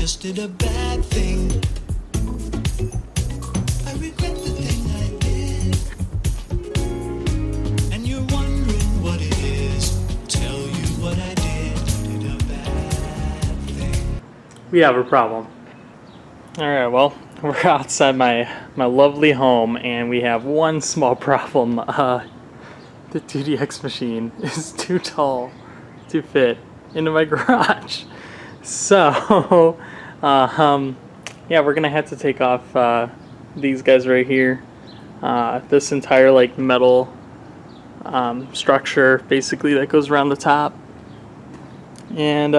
just did a bad thing. I regret the thing I did. And you're wondering what it is. Tell you what I did a bad thing. We have a problem. Alright, well, we're outside my lovely home, and we have one small problem. The 2DX machine is too tall to fit into my garage. So, yeah, we're gonna have to take off these guys right here. This entire like metal structure basically that goes around the top. And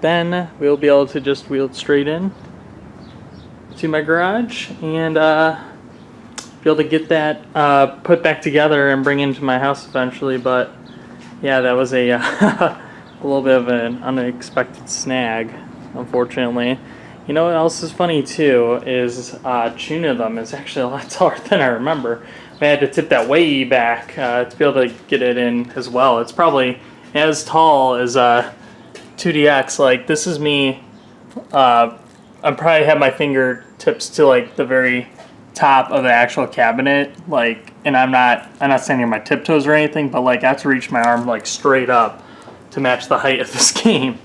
then we'll be able to just wheel it straight in to my garage and be able to get that put back together and bring into my house eventually. But yeah, that was a a little bit of an unexpected snag, unfortunately. You know what else is funny too is Chunithm is actually a lot taller than I remember. I had to tip that way back to be able to get it in as well. It's probably as tall as 2DX. Like, this is me. I probably have my fingertips to like the very top of the actual cabinet, like, and I'm not standing on my tiptoes or anything, but like I have to reach my arm like straight up to match the height of this game.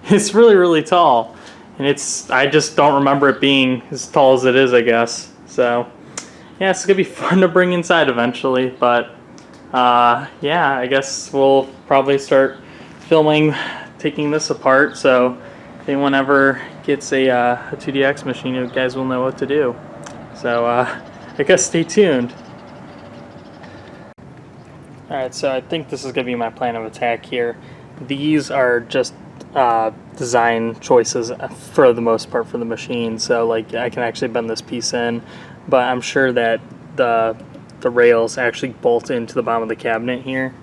It's really, really tall, and I just don't remember it being as tall as it is, I guess. So yeah, it's gonna be fun to bring inside eventually, but yeah, I guess we'll probably start filming taking this apart, so if anyone ever gets a 2DX machine, you guys will know what to do. So I guess stay tuned. Alright, so I think this is going to be my plan of attack here. These are just design choices for the most part for the machine, so like I can actually bend this piece in, but I'm sure that the rails actually bolt into the bottom of the cabinet here.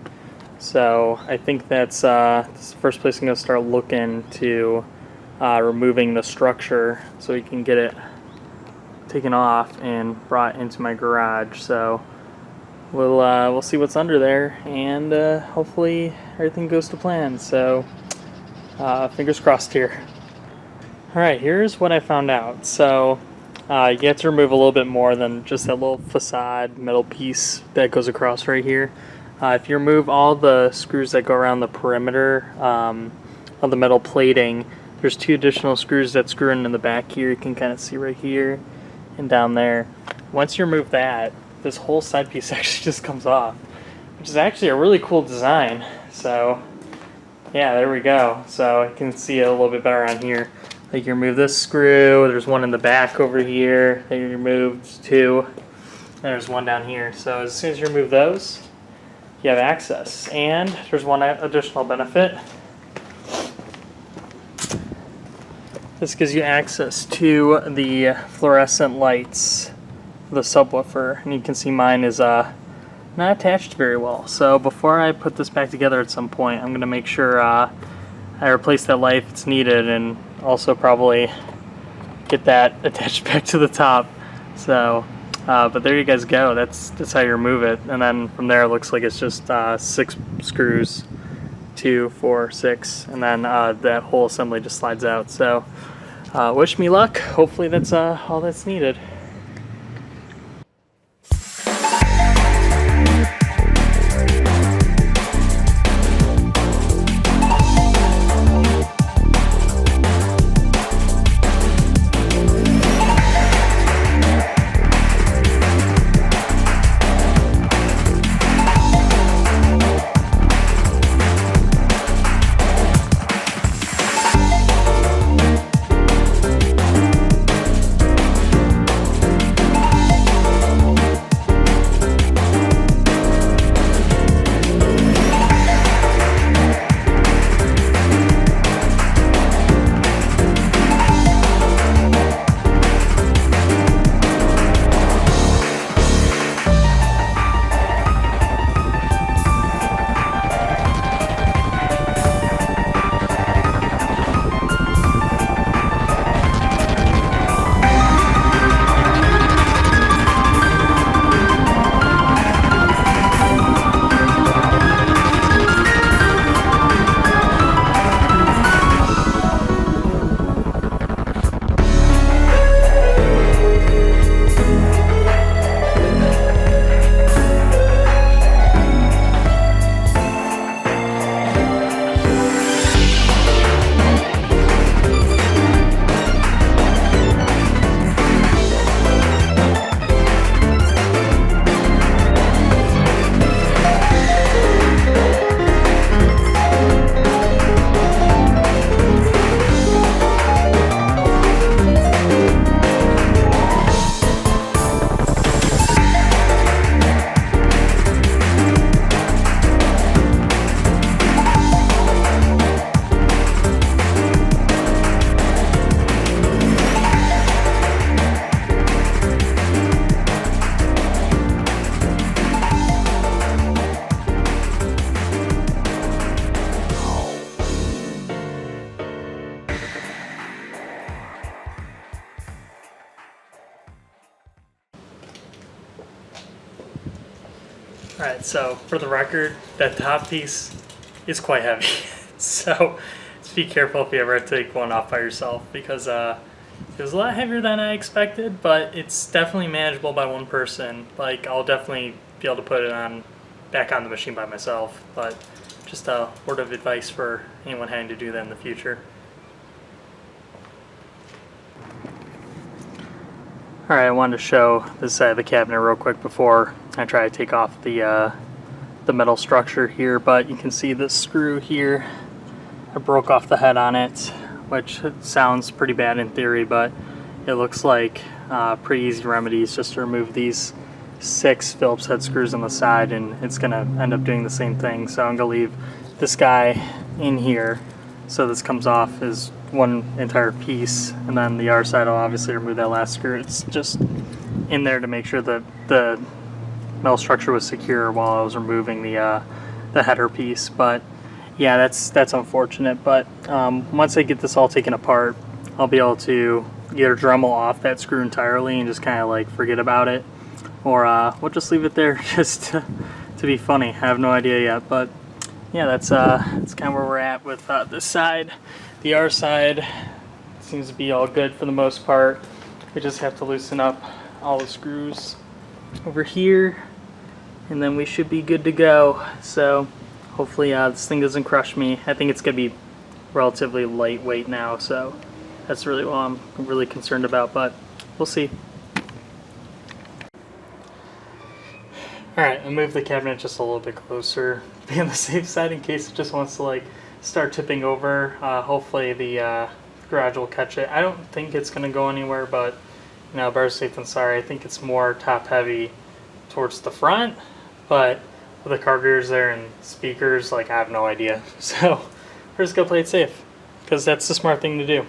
So I think that's the first place I'm going to start looking to removing the structure so we can get it taken off and brought into my garage. So we'll see what's under there, and hopefully everything goes to plan. So fingers crossed here. Alright, here's what I found out. So you have to remove a little bit more than just that little facade metal piece that goes across right here. If you remove all the screws that go around the perimeter of the metal plating, there's 2 additional screws that screw in the back here. You can kind of see right here and down there. Once you remove that, this whole side piece actually just comes off, which is actually a really cool design. So yeah, there we go. So you can see it a little bit better on here. Like, you remove this screw, there's one in the back over here that you removed 2, and there's one down here. So as soon as you remove those, you have access. And there's one additional benefit. This gives you access to the fluorescent lights, the subwoofer, and you can see mine is not attached very well. So before I put this back together at some point, I'm going to make sure I replace that light if it's needed, and also probably get that attached back to the top. So but there you guys go. That's how you remove it, and then from there it looks like it's just 6 screws, 2, 4, 6, and then that whole assembly just slides out. So wish me luck. Hopefully that's all that's needed. Alright, so for the record, that top piece is quite heavy. So just be careful if you ever take one off by yourself, because it was a lot heavier than I expected, but it's definitely manageable by one person. Like, I'll definitely be able to put it on back on the machine by myself, but just a word of advice for anyone having to do that in the future. Alright, I wanted to show this side of the cabinet real quick before I try to take off the metal structure here, but you can see this screw here. I broke off the head on it, which sounds pretty bad in theory, but it looks like pretty easy remedies just to remove these 6 Phillips head screws on the side, and it's going to end up doing the same thing. So I'm going to leave this guy in here so this comes off as one entire piece, and then the other side will obviously remove that last screw. It's just in there to make sure that the metal structure was secure while I was removing the header piece. But yeah, that's unfortunate, but once I get this all taken apart, I'll be able to either Dremel off that screw entirely and just kind of like forget about it, or we'll just leave it there just to be funny. I have no idea yet, but yeah, that's kind of where we're at with this side. The other side seems to be all good for the most part. We just have to loosen up all the screws over here, and then we should be good to go. So hopefully this thing doesn't crush me. I think it's going to be relatively lightweight now, so that's really what I'm really concerned about, but we'll see. Alright, I moved the cabinet just a little bit closer, be on the safe side in case it just wants to like start tipping over. Hopefully the garage will catch it. I don't think it's going to go anywhere, but you know, better safe than sorry. I think it's more top heavy towards the front, but with the car gears there and speakers, like I have no idea. So we're just going to play it safe, because that's the smart thing to do.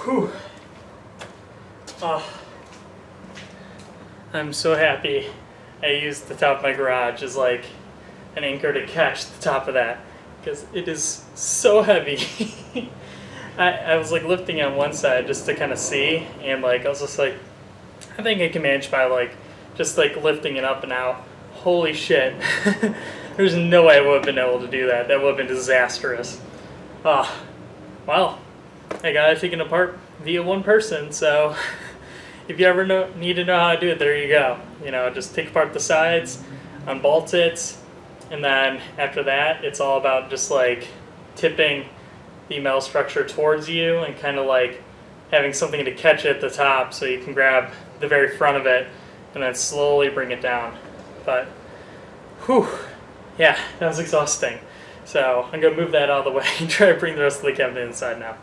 Whew. Oh, I'm so happy I used the top of my garage as like an anchor to catch the top of that, because it is so heavy. I was like lifting on one side just to kind of see, and like I was just like, I think I can manage by like just like lifting it up and out. Holy shit. There's no way I would have been able to do that. That would have been disastrous. Well, I got it taken apart via one person, so if you ever need to know how to do it, there you go. You know, just take apart the sides, unbolt it, and then after that, it's all about just like tipping the metal structure towards you and kind of like having something to catch it at the top so you can grab the very front of it and then slowly bring it down. But, whew, yeah, that was exhausting. So I'm going to move that out of the way and try to bring the rest of the cabinet inside now.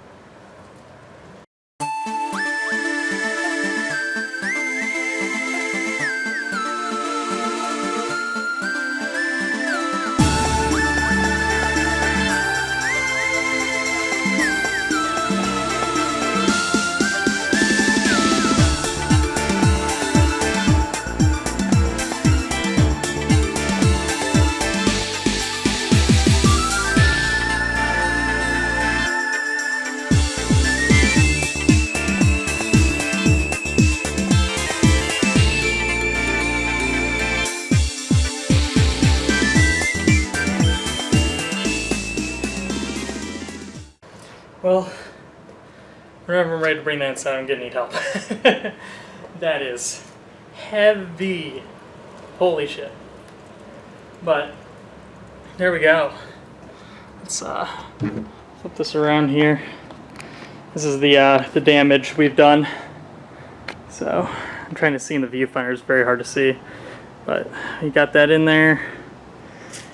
Well, whenever I'm ready to bring that inside, I'm gonna need help. That is heavy. Holy shit. But, there we go. Let's flip this around here. This is the damage we've done. So, I'm trying to see in the viewfinder, it's very hard to see. But, you got that in there.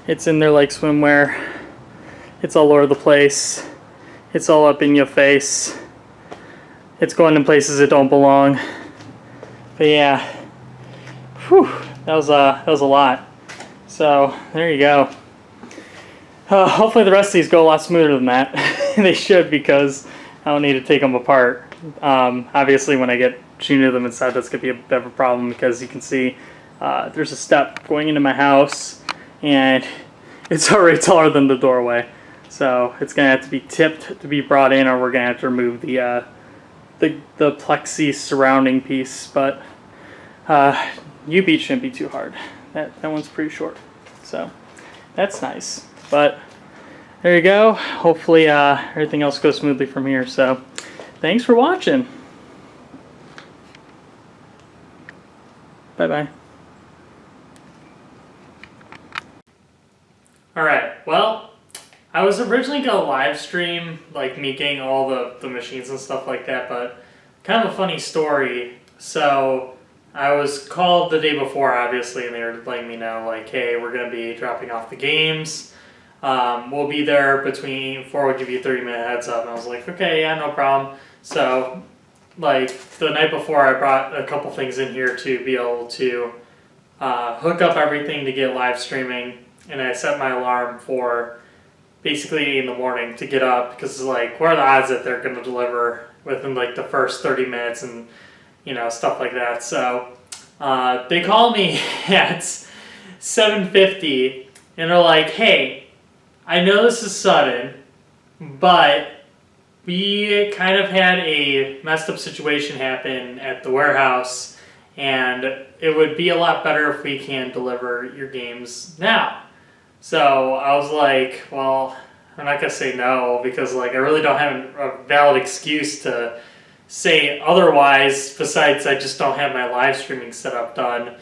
It's in there like swimwear. It's all over the place. It's all up in your face. It's going in places it don't belong. But yeah, whew, that was a lot. So there you go. Hopefully the rest of these go a lot smoother than that. They should, because I don't need to take them apart. Obviously when I get Chunithm inside, that's going to be a bit of a problem, because you can see there's a step going into my house and it's already taller than the doorway. So it's going to have to be tipped to be brought in, or we're going to have to remove the plexi surrounding piece. But jubeat shouldn't be too hard. That one's pretty short. So that's nice. But there you go. Hopefully everything else goes smoothly from here. So thanks for watching. Bye-bye. Alright, well, I was originally going to live stream, like, me getting all the machines and stuff like that, but kind of a funny story. So, I was called the day before, obviously, and they were letting me know, like, hey, we're going to be dropping off the games. We'll be there between 4, we'll give you a 30-minute heads up. And I was like, okay, yeah, no problem. So, like, the night before, I brought a couple things in here to be able to hook up everything to get live streaming, and I set my alarm for basically 8 in the morning to get up, because like, what are the odds that they're going to deliver within like the first 30 minutes and, you know, stuff like that. So they call me at 7:50 and they're like, hey, I know this is sudden, but we kind of had a messed up situation happen at the warehouse, and it would be a lot better if we can deliver your games now. So I was like, well, I'm not going to say no, because like I really don't have a valid excuse to say otherwise, besides I just don't have my live streaming setup done.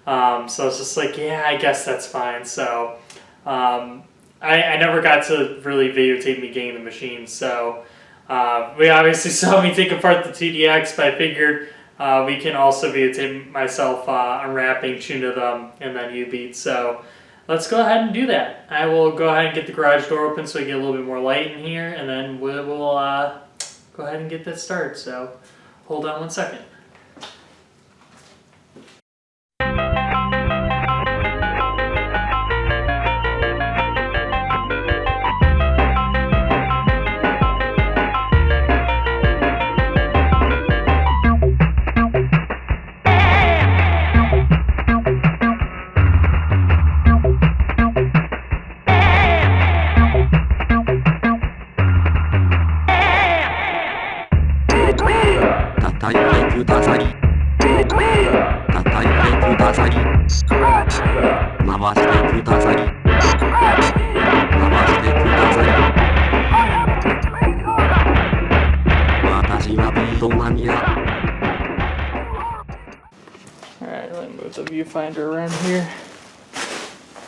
So it's just like, yeah, I guess that's fine. So I never got to really videotape me getting the machine. So we obviously saw me take apart the IIDX, but I figured we can also videotape myself unwrapping Chunithm and then jubeat. So let's go ahead and do that. I will go ahead and get the garage door open so we get a little bit more light in here, and then we'll go ahead and get that started. So hold on one second. 回してください。回してください。私はビートマニア。Alright, let me move the viewfinder around here.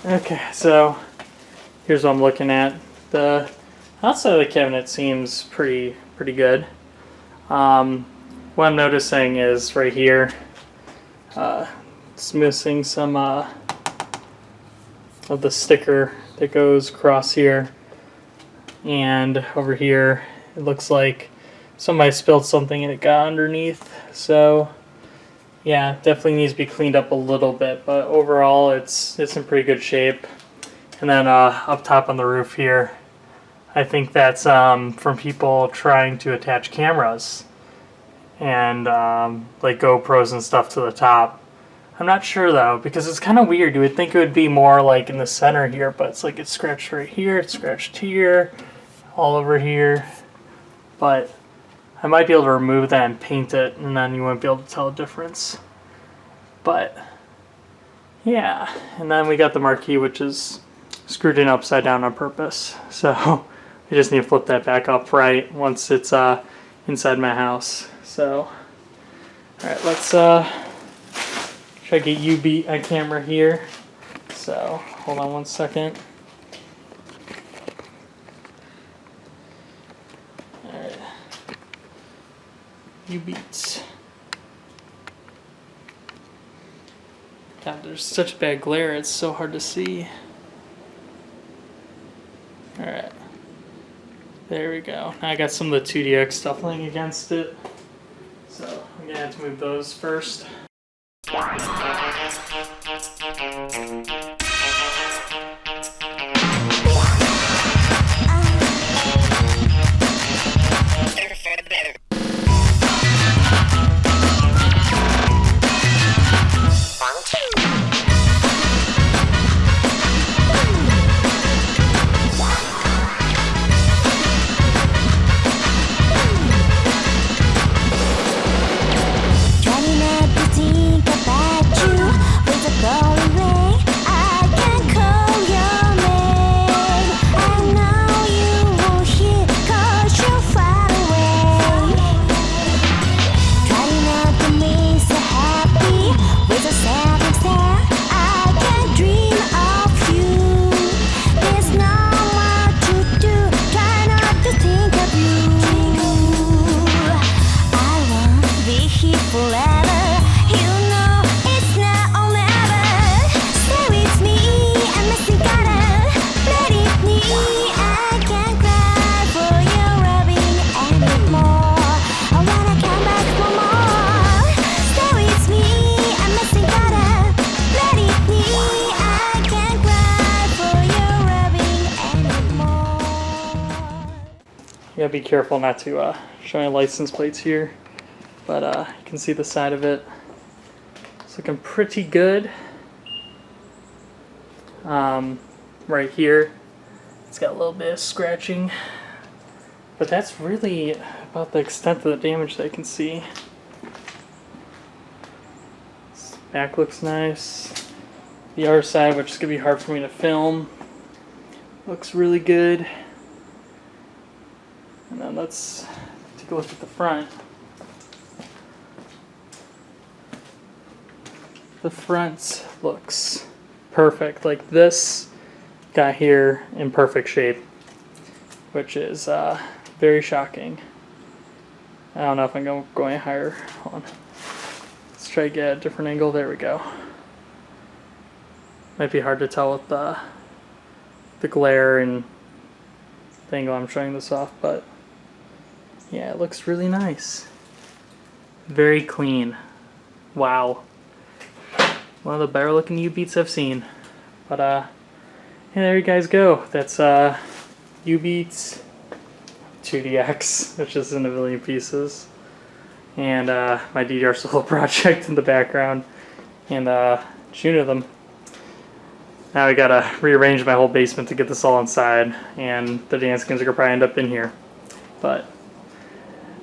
Okay, so here's what I'm looking at. The outside of the cabinet seems pretty good. What I'm noticing is right here, it's missing some of the sticker that goes across here, and over here it looks like somebody spilled something and it got underneath. So yeah, definitely needs to be cleaned up a little bit, but overall it's in pretty good shape. And then up top on the roof here, I think that's from people trying to attach cameras and like GoPros and stuff to the top. I'm not sure though, because it's kind of weird. You would think it would be more like in the center here, but it's like it's scratched right here, it's scratched here, all over here. But I might be able to remove that and paint it, and then you won't be able to tell a difference. But yeah, and then we got the marquee, which is screwed in upside down on purpose. So we just need to flip that back up right once it's inside my house. So alright, let's try to get jubeat on camera here. So hold on one second. Alright, jubeat. God, there's such bad glare, it's so hard to see. Alright, there we go. Now I got some of the 2DX stuff laying against it, so I'm gonna have to move those first. You gotta be careful not to show any license plates here, but you can see the side of it. It's looking pretty good. Right here, it's got a little bit of scratching, but that's really about the extent of the damage that I can see. This back looks nice. The other side, which is gonna be hard for me to film, looks really good. And then let's take a look at the front. The front looks perfect. Like this got here in perfect shape, which is very shocking. I don't know if I'm going to go any higher. Hold on. Let's try to get a different angle. There we go. Might be hard to tell with the glare and the angle I'm showing this off, but yeah, it looks really nice. Very clean. Wow. One of the better looking jubeats I've seen. But yeah, there you guys go. That's jubeat 2DX, which is in a million pieces. And my DDR solo project in the background. And Chunithm. Now I gotta rearrange my whole basement to get this all inside. And the dance games are gonna probably end up in here. But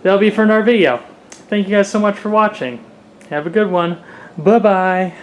that'll be for another video. Thank you guys so much for watching. Have a good one. Bye-bye.